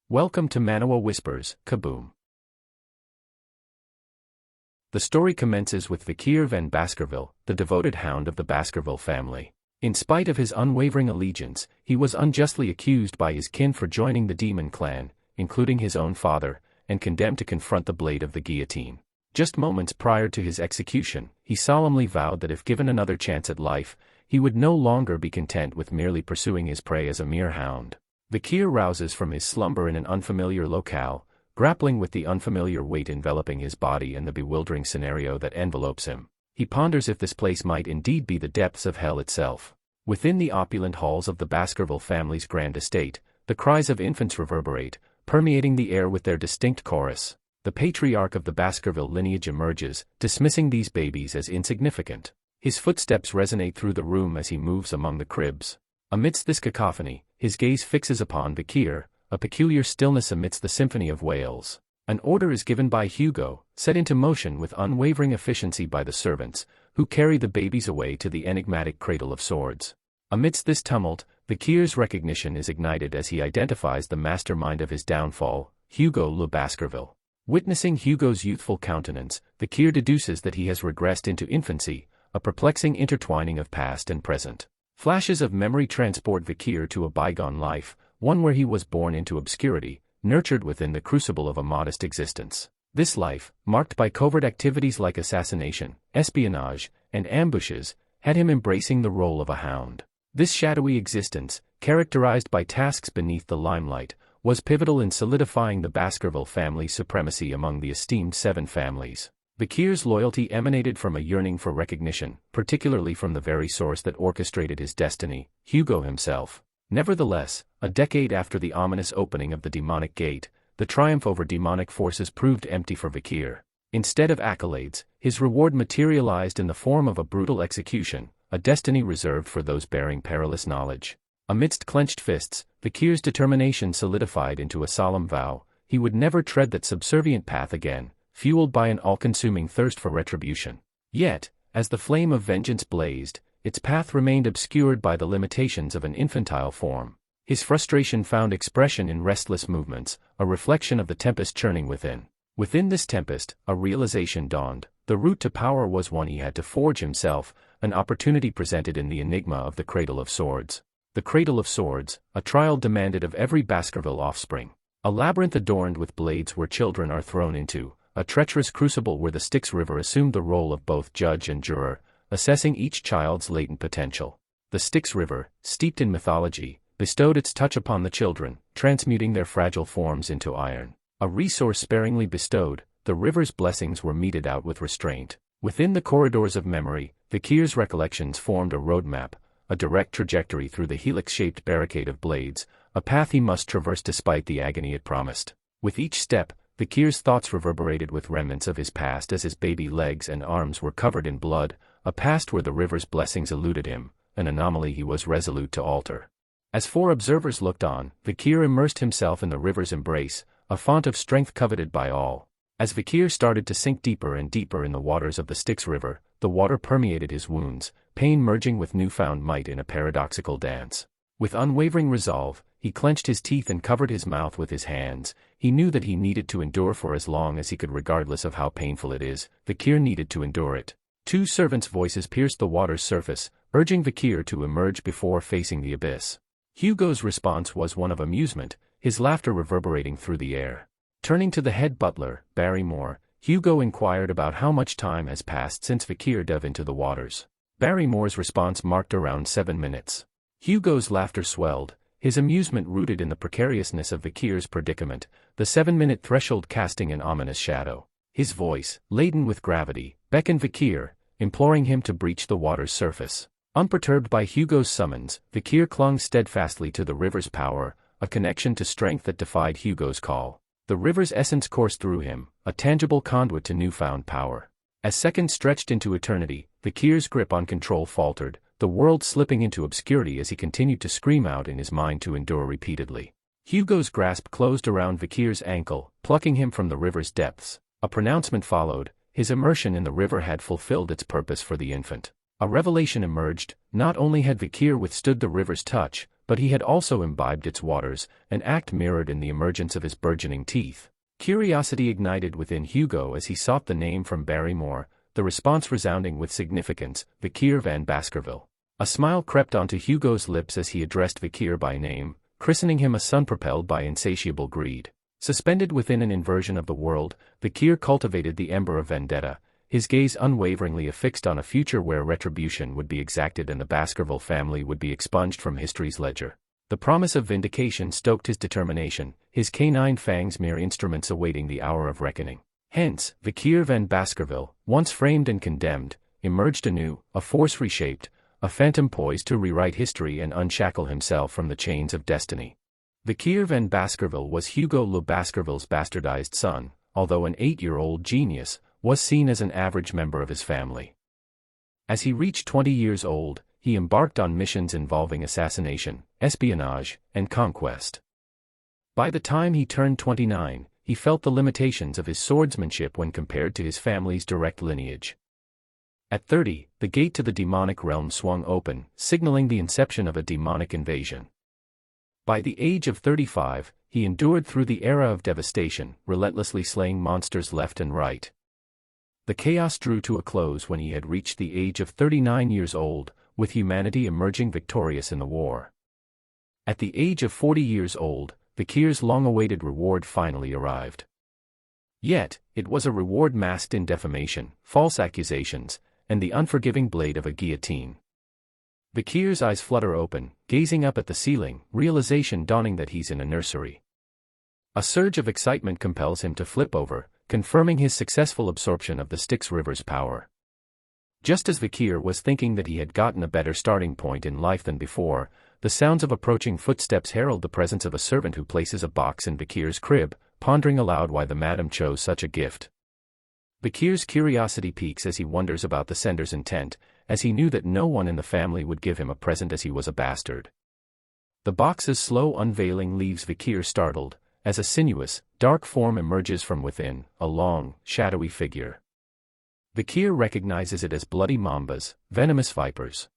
Welcome to Manhwa Whispers, Kaboom! The story commences with Vikir van Baskerville, the devoted hound of the Baskerville family. In spite of his unwavering allegiance, he was unjustly accused by his kin for joining the demon clan, including his own father, and condemned to confront the blade of the guillotine. Just moments prior to his execution, he solemnly vowed that if given another chance at life, he would no longer be content with merely pursuing his prey as a mere hound. Vikir rouses from his slumber in an unfamiliar locale, grappling with the unfamiliar weight enveloping his body and the bewildering scenario that envelopes him. He ponders if this place might indeed be the depths of hell itself. Within the opulent halls of the Baskerville family's grand estate, the cries of infants reverberate, permeating the air with their distinct chorus. The patriarch of the Baskerville lineage emerges, dismissing these babies as insignificant. His footsteps resonate through the room as he moves among the cribs. Amidst this cacophony, his gaze fixes upon Vikir, a peculiar stillness amidst the symphony of wails. An order is given by Hugo, set into motion with unwavering efficiency by the servants, who carry the babies away to the enigmatic cradle of swords. Amidst this tumult, Vikir's recognition is ignited as he identifies the mastermind of his downfall, Hugo le Baskerville. Witnessing Hugo's youthful countenance, Vikir deduces that he has regressed into infancy, a perplexing intertwining of past and present. Flashes of memory transport Vikir to a bygone life, one where he was born into obscurity, nurtured within the crucible of a modest existence. This life, marked by covert activities like assassination, espionage, and ambushes, had him embracing the role of a hound. This shadowy existence, characterized by tasks beneath the limelight, was pivotal in solidifying the Baskerville family's supremacy among the esteemed seven families. Vikir's loyalty emanated from a yearning for recognition, particularly from the very source that orchestrated his destiny, Hugo himself. Nevertheless, a decade after the ominous opening of the demonic gate, the triumph over demonic forces proved empty for Vikir. Instead of accolades, his reward materialized in the form of a brutal execution, a destiny reserved for those bearing perilous knowledge. Amidst clenched fists, Vikir's determination solidified into a solemn vow: he would never tread that subservient path again, fueled by an all-consuming thirst for retribution. Yet, as the flame of vengeance blazed, its path remained obscured by the limitations of an infantile form. His frustration found expression in restless movements, a reflection of the tempest churning within. Within this tempest, a realization dawned: the route to power was one he had to forge himself, an opportunity presented in the enigma of the Cradle of Swords. The Cradle of Swords, a trial demanded of every Baskerville offspring. A labyrinth adorned with blades where children are thrown into, a treacherous crucible where the Styx River assumed the role of both judge and juror, assessing each child's latent potential. The Styx River, steeped in mythology, bestowed its touch upon the children, transmuting their fragile forms into iron. A resource sparingly bestowed, the river's blessings were meted out with restraint. Within the corridors of memory, Vikir's recollections formed a roadmap, a direct trajectory through the helix-shaped barricade of blades, a path he must traverse despite the agony it promised. With each step, Vikir's thoughts reverberated with remnants of his past as his baby legs and arms were covered in blood, a past where the river's blessings eluded him, an anomaly he was resolute to alter. As four observers looked on, Vikir immersed himself in the river's embrace, a font of strength coveted by all. As Vikir started to sink deeper and deeper in the waters of the Styx River, the water permeated his wounds, pain merging with newfound might in a paradoxical dance. With unwavering resolve, he clenched his teeth and covered his mouth with his hands. He knew that he needed to endure for as long as he could, regardless of how painful it is. Vikir needed to endure it. Two servants' voices pierced the water's surface, urging Vikir to emerge before facing the abyss. Hugo's response was one of amusement, his laughter reverberating through the air. Turning to the head butler, Barrymore, Hugo inquired about how much time has passed since Vikir dove into the waters. Barrymore's response marked around 7 minutes. Hugo's laughter swelled, his amusement rooted in the precariousness of Vikir's predicament, the 7-minute threshold casting an ominous shadow. His voice, laden with gravity, beckoned Vikir, imploring him to breach the water's surface. Unperturbed by Hugo's summons, Vikir clung steadfastly to the river's power, a connection to strength that defied Hugo's call. The river's essence coursed through him, a tangible conduit to newfound power. As seconds stretched into eternity, Vikir's grip on control faltered, the world slipping into obscurity as he continued to scream out in his mind to endure repeatedly. Hugo's grasp closed around Vikir's ankle, plucking him from the river's depths. A pronouncement followed: his immersion in the river had fulfilled its purpose for the infant. A revelation emerged: not only had Vikir withstood the river's touch, but he had also imbibed its waters, an act mirrored in the emergence of his burgeoning teeth. Curiosity ignited within Hugo as he sought the name from Barrymore, the response resounding with significance, Vikir van Baskerville. A smile crept onto Hugo's lips as he addressed Vikir by name, christening him a son propelled by insatiable greed. Suspended within an inversion of the world, Vikir cultivated the ember of vendetta, his gaze unwaveringly affixed on a future where retribution would be exacted and the Baskerville family would be expunged from history's ledger. The promise of vindication stoked his determination, his canine fangs mere instruments awaiting the hour of reckoning. Hence, Vikir van Baskerville, once framed and condemned, emerged anew, a force reshaped, a phantom poised to rewrite history and unshackle himself from the chains of destiny. Vikir van Baskerville was Hugo le Baskerville's bastardized son, although an 8-year-old genius, was seen as an average member of his family. As he reached 20 years old, he embarked on missions involving assassination, espionage, and conquest. By the time he turned 29, he felt the limitations of his swordsmanship when compared to his family's direct lineage. At 30, the gate to the demonic realm swung open, signaling the inception of a demonic invasion. By the age of 35, he endured through the era of devastation, relentlessly slaying monsters left and right. The chaos drew to a close when he had reached the age of 39 years old, with humanity emerging victorious in the war. At the age of 40 years old, Vikir's long-awaited reward finally arrived. Yet, it was a reward masked in defamation, false accusations, and the unforgiving blade of a guillotine. Vikir's eyes flutter open, gazing up at the ceiling, realization dawning that he's in a nursery. A surge of excitement compels him to flip over, confirming his successful absorption of the Styx River's power. Just as Vikir was thinking that he had gotten a better starting point in life than before, the sounds of approaching footsteps herald the presence of a servant who places a box in Vikir's crib, pondering aloud why the madam chose such a gift. Vikir's curiosity peaks as he wonders about the sender's intent, as he knew that no one in the family would give him a present as he was a bastard. The box's slow unveiling leaves Vikir startled, as a sinuous, dark form emerges from within, a long, shadowy figure. Vikir recognizes it as bloody mambas, venomous vipers.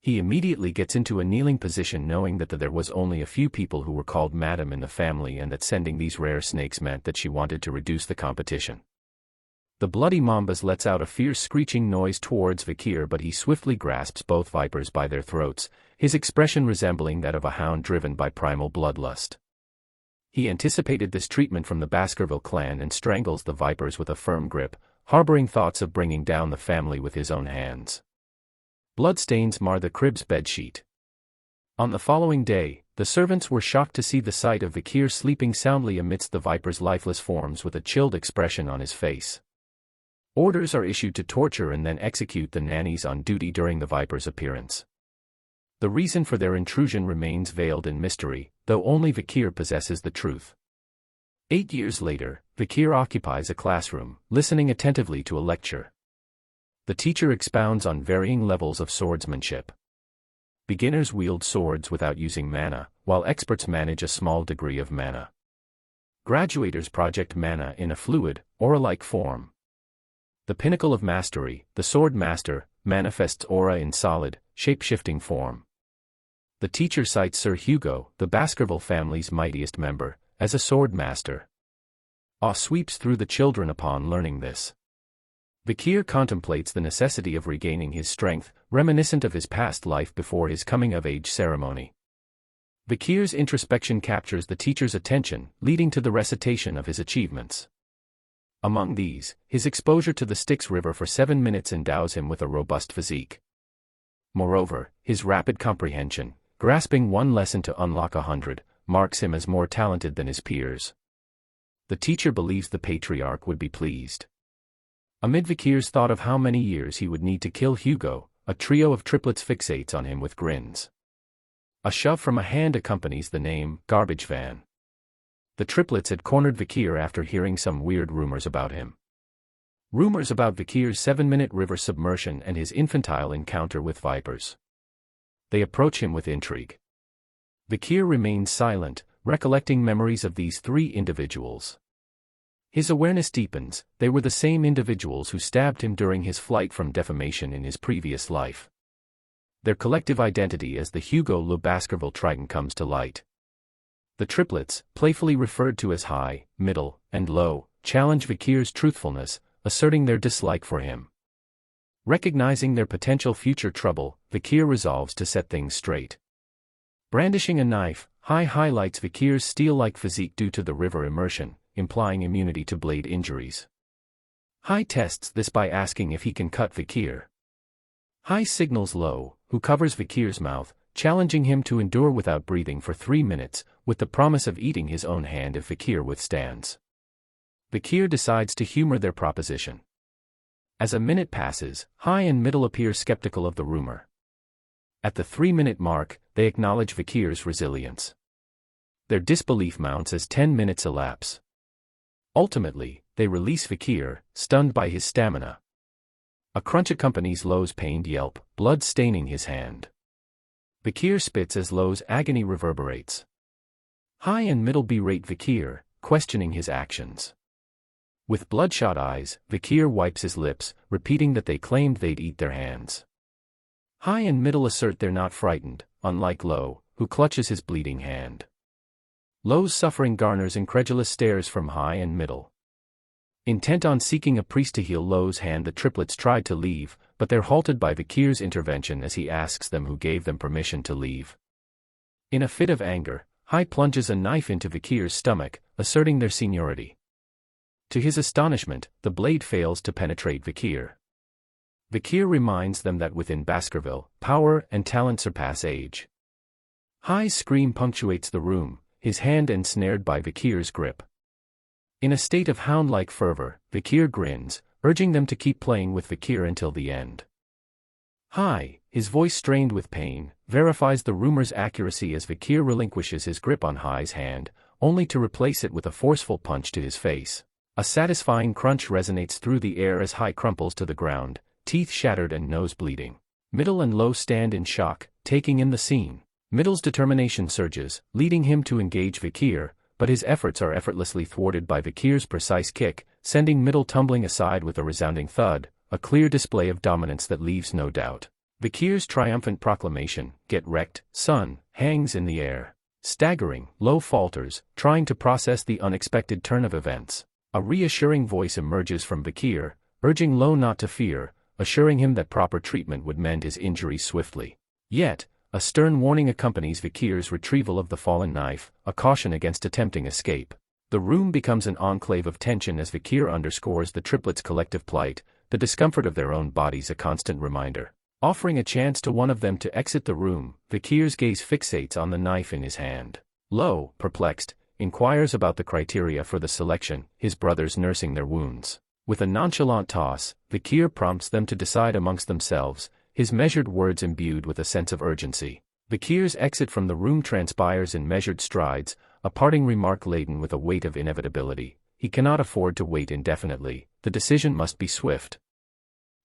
He immediately gets into a kneeling position knowing that there was only a few people who were called madam in the family and that sending these rare snakes meant that she wanted to reduce the competition. The bloody mambas lets out a fierce screeching noise towards Vikir, but he swiftly grasps both vipers by their throats, his expression resembling that of a hound driven by primal bloodlust. He anticipated this treatment from the Baskerville clan and strangles the vipers with a firm grip, harboring thoughts of bringing down the family with his own hands. Bloodstains mar the crib's bedsheet. On the following day, the servants were shocked to see the sight of Vikir sleeping soundly amidst the vipers' lifeless forms with a chilled expression on his face. Orders are issued to torture and then execute the nannies on duty during the Viper's appearance. The reason for their intrusion remains veiled in mystery, though only Vikir possesses the truth. 8 years later, Vikir occupies a classroom, listening attentively to a lecture. The teacher expounds on varying levels of swordsmanship. Beginners wield swords without using mana, while experts manage a small degree of mana. Graduators project mana in a fluid, aura-like form. The pinnacle of mastery, the sword master, manifests aura in solid, shape-shifting form. The teacher cites Sir Hugo, the Baskerville family's mightiest member, as a sword master. Awe sweeps through the children upon learning this. Vikir contemplates the necessity of regaining his strength, reminiscent of his past life before his coming-of-age ceremony. Vikir's introspection captures the teacher's attention, leading to the recitation of his achievements. Among these, his exposure to the Styx River for 7 minutes endows him with a robust physique. Moreover, his rapid comprehension, grasping one lesson to unlock 100, marks him as more talented than his peers. The teacher believes the patriarch would be pleased. Amid Vikir's thought of how many years he would need to kill Hugo, a trio of triplets fixates on him with grins. A shove from a hand accompanies the name, Garbage Van. The triplets had cornered Vikir after hearing some weird rumors about him. Rumors about Vikir's 7-minute river submersion and his infantile encounter with vipers. They approach him with intrigue. Vikir remains silent, recollecting memories of these 3 individuals. His awareness deepens, they were the same individuals who stabbed him during his flight from defamation in his previous life. their collective identity as the Hugo Le Baskerville Triton comes to light. The triplets, playfully referred to as High, Middle, and Low, challenge Vikir's truthfulness, asserting their dislike for him. Recognizing their potential future trouble, Vikir resolves to set things straight. Brandishing a knife, High highlights Vikir's steel-like physique due to the river immersion, implying immunity to blade injuries. High tests this by asking if he can cut Vikir. High signals Low, who covers Vikir's mouth, challenging him to endure without breathing for 3 minutes, with the promise of eating his own hand if Vikir withstands. Vikir decides to humor their proposition. As a minute passes, High and Middle appear skeptical of the rumor. At the 3-minute mark, they acknowledge Vikir's resilience. Their disbelief mounts as 10 minutes elapse. Ultimately, they release Vikir, stunned by his stamina. A crunch accompanies Low's pained yelp, blood staining his hand. Vikir spits as Low's agony reverberates. High and Middle berate Vikir, questioning his actions. With bloodshot eyes, Vikir wipes his lips, repeating that they claimed they'd eat their hands. High and Middle assert they're not frightened, unlike Low, who clutches his bleeding hand. Low's suffering garners incredulous stares from High and Middle. Intent on seeking a priest to heal Low's hand, the triplets tried to leave, but they're halted by Vikir's intervention as he asks them who gave them permission to leave. In a fit of anger, High plunges a knife into Vikir's stomach, asserting their seniority. To his astonishment, the blade fails to penetrate Vikir. Vikir reminds them that within Baskerville, power and talent surpass age. High's scream punctuates the room, his hand ensnared by Vikir's grip. In a state of hound-like fervor, Vikir grins, urging them to keep playing with Vikir until the end. High, his voice strained with pain, verifies the rumor's accuracy as Vikir relinquishes his grip on High's hand, only to replace it with a forceful punch to his face. A satisfying crunch resonates through the air as High crumples to the ground, teeth shattered and nose bleeding. Middle and Low stand in shock, taking in the scene. Middle's determination surges, leading him to engage Vikir, but his efforts are effortlessly thwarted by Vikir's precise kick, sending Middle tumbling aside with a resounding thud, a clear display of dominance that leaves no doubt. Vikir's triumphant proclamation, "Get wrecked, son," hangs in the air. Staggering, Low falters, trying to process the unexpected turn of events. A reassuring voice emerges from Vikir, urging Low not to fear, assuring him that proper treatment would mend his injuries swiftly. Yet, a stern warning accompanies Vikir's retrieval of the fallen knife, a caution against attempting escape. The room becomes an enclave of tension as Vikir underscores the triplets' collective plight, the discomfort of their own bodies a constant reminder. Offering a chance to one of them to exit the room, Vikir's gaze fixates on the knife in his hand. Low, perplexed, inquires about the criteria for the selection, his brothers nursing their wounds. With a nonchalant toss, Vikir prompts them to decide amongst themselves, his measured words imbued with a sense of urgency. Vikir's exit from the room transpires in measured strides, a parting remark laden with a weight of inevitability. He cannot afford to wait indefinitely, the decision must be swift.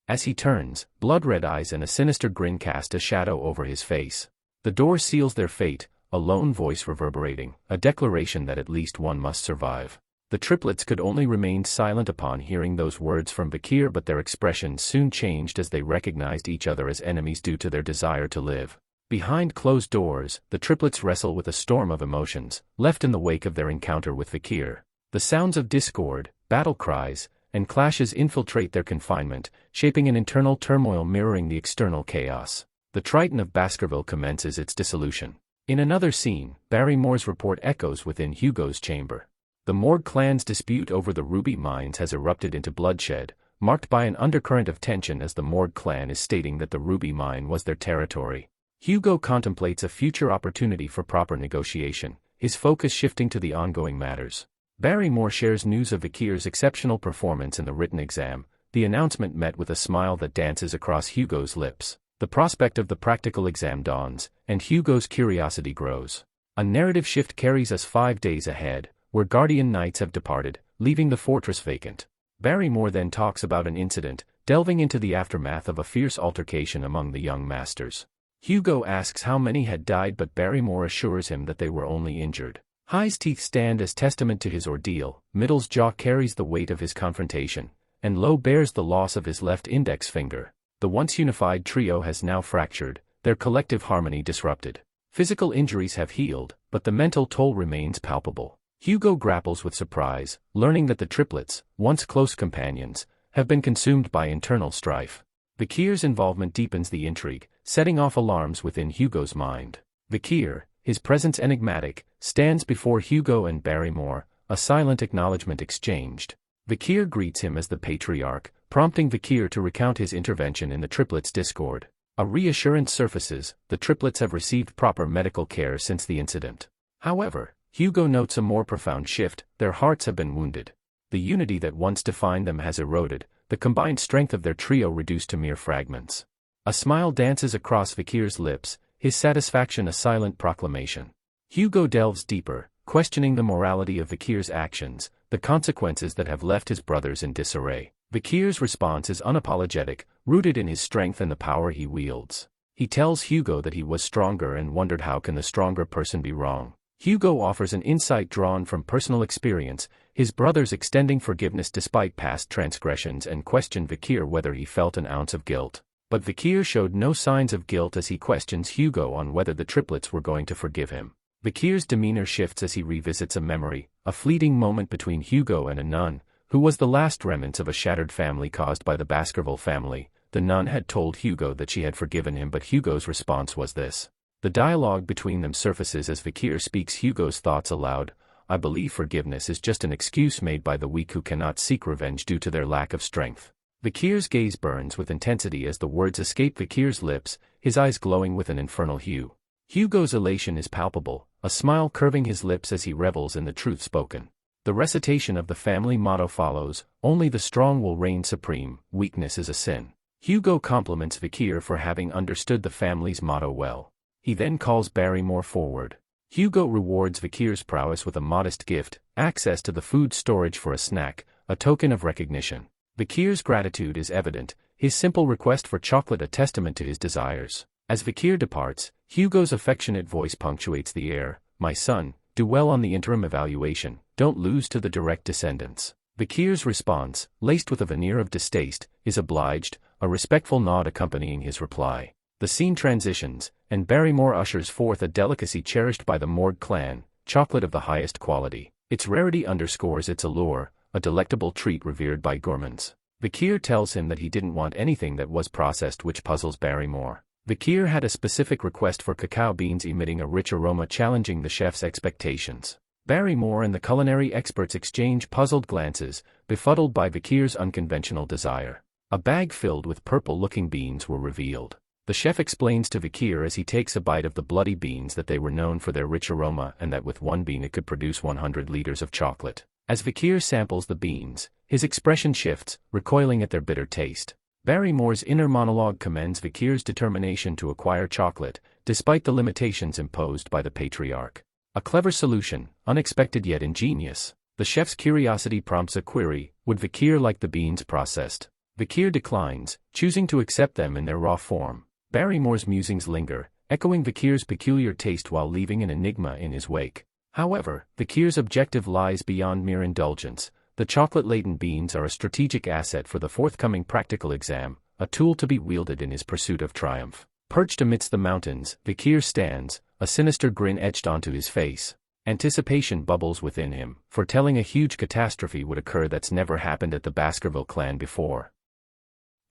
As he turns, blood-red eyes and a sinister grin cast a shadow over his face. The door seals their fate, a lone voice reverberating, a declaration that at least one must survive. The triplets could only remain silent upon hearing those words from Vikir, but their expressions soon changed as they recognized each other as enemies due to their desire to live. Behind closed doors, the triplets wrestle with a storm of emotions, left in the wake of their encounter with Vikir. The sounds of discord, battle cries, and clashes infiltrate their confinement, shaping an internal turmoil mirroring the external chaos. The Triton of Baskerville commences its dissolution. In another scene, Barrymore's report echoes within Hugo's chamber. The Morgue clan's dispute over the ruby mines has erupted into bloodshed, marked by an undercurrent of tension as the Morgue clan is stating that the ruby mine was their territory. Hugo contemplates a future opportunity for proper negotiation, his focus shifting to the ongoing matters. Barrymore shares news of Vikir's exceptional performance in the written exam, the announcement met with a smile that dances across Hugo's lips. The prospect of the practical exam dawns, and Hugo's curiosity grows. A narrative shift carries us 5 days ahead, where Guardian Knights have departed, leaving the fortress vacant. Barrymore then talks about an incident, delving into the aftermath of a fierce altercation among the young masters. Hugo asks how many had died, but Barrymore assures him that they were only injured. High's teeth stand as testament to his ordeal, Middle's jaw carries the weight of his confrontation, and Low bears the loss of his left index finger. The once unified trio has now fractured, their collective harmony disrupted. Physical injuries have healed, but the mental toll remains palpable. Hugo grapples with surprise, learning that the triplets, once close companions, have been consumed by internal strife. Vikir's involvement deepens the intrigue, setting off alarms within Hugo's mind. Vikir, his presence enigmatic, stands before Hugo and Barrymore, a silent acknowledgement exchanged. Vikir greets him as the patriarch, prompting Vikir to recount his intervention in the triplets' discord. A reassurance surfaces, the triplets have received proper medical care since the incident. However, Hugo notes a more profound shift, their hearts have been wounded. The unity that once defined them has eroded, the combined strength of their trio reduced to mere fragments. A smile dances across Vikir's lips, his satisfaction a silent proclamation. Hugo delves deeper, questioning the morality of Vikir's actions, the consequences that have left his brothers in disarray. Vikir's response is unapologetic, rooted in his strength and the power he wields. He tells Hugo that he was stronger and wondered how can the stronger person be wrong. Hugo offers an insight drawn from personal experience, his brothers extending forgiveness despite past transgressions and questioned Vikir whether he felt an ounce of guilt. But Vikir showed no signs of guilt as he questions Hugo on whether the triplets were going to forgive him. Vikir's demeanor shifts as he revisits a memory, a fleeting moment between Hugo and a nun, who was the last remnants of a shattered family caused by the Baskerville family. The nun had told Hugo that she had forgiven him, but Hugo's response was this. The dialogue between them surfaces as Vikir speaks Hugo's thoughts aloud. I believe forgiveness is just an excuse made by the weak who cannot seek revenge due to their lack of strength. Vikir's gaze burns with intensity as the words escape Vikir's lips, his eyes glowing with an infernal hue. Hugo's elation is palpable, a smile curving his lips as he revels in the truth spoken. The recitation of the family motto follows, only the strong will reign supreme, weakness is a sin. Hugo compliments Vikir for having understood the family's motto well. He then calls Barrymore forward. Hugo rewards Vikir's prowess with a modest gift, access to the food storage for a snack, a token of recognition. Vikir's gratitude is evident, his simple request for chocolate a testament to his desires. As Vikir departs, Hugo's affectionate voice punctuates the air. My son, do well on the interim evaluation, don't lose to the direct descendants. Vikir's response, laced with a veneer of distaste, is obliged, a respectful nod accompanying his reply. The scene transitions, and Barrymore ushers forth a delicacy cherished by the Morgue clan, chocolate of the highest quality. Its rarity underscores its allure, a delectable treat revered by gourmands. Vikir tells him that he didn't want anything that was processed, which puzzles Barrymore. Vikir had a specific request for cacao beans emitting a rich aroma challenging the chef's expectations. Barrymore and the culinary experts exchange puzzled glances, befuddled by Vikir's unconventional desire. A bag filled with purple-looking beans were revealed. The chef explains to Vikir as he takes a bite of the bloody beans that they were known for their rich aroma and that with one bean it could produce 100 liters of chocolate. As Vikir samples the beans, his expression shifts, recoiling at their bitter taste. Barrymore's inner monologue commends Vikir's determination to acquire chocolate, despite the limitations imposed by the patriarch. A clever solution, unexpected yet ingenious. The chef's curiosity prompts a query, would Vikir like the beans processed? Vikir declines, choosing to accept them in their raw form. Barrymore's musings linger, echoing Vikir's peculiar taste while leaving an enigma in his wake. However, Vikir's objective lies beyond mere indulgence. The chocolate-laden beans are a strategic asset for the forthcoming practical exam, a tool to be wielded in his pursuit of triumph. Perched amidst the mountains, Vikir stands, a sinister grin etched onto his face. Anticipation bubbles within him, foretelling a huge catastrophe would occur that's never happened at the Baskerville clan before.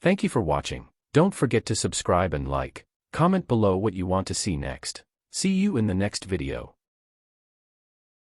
Thank you for watching. Don't forget to subscribe and like. Comment below what you want to see next. See you in the next video.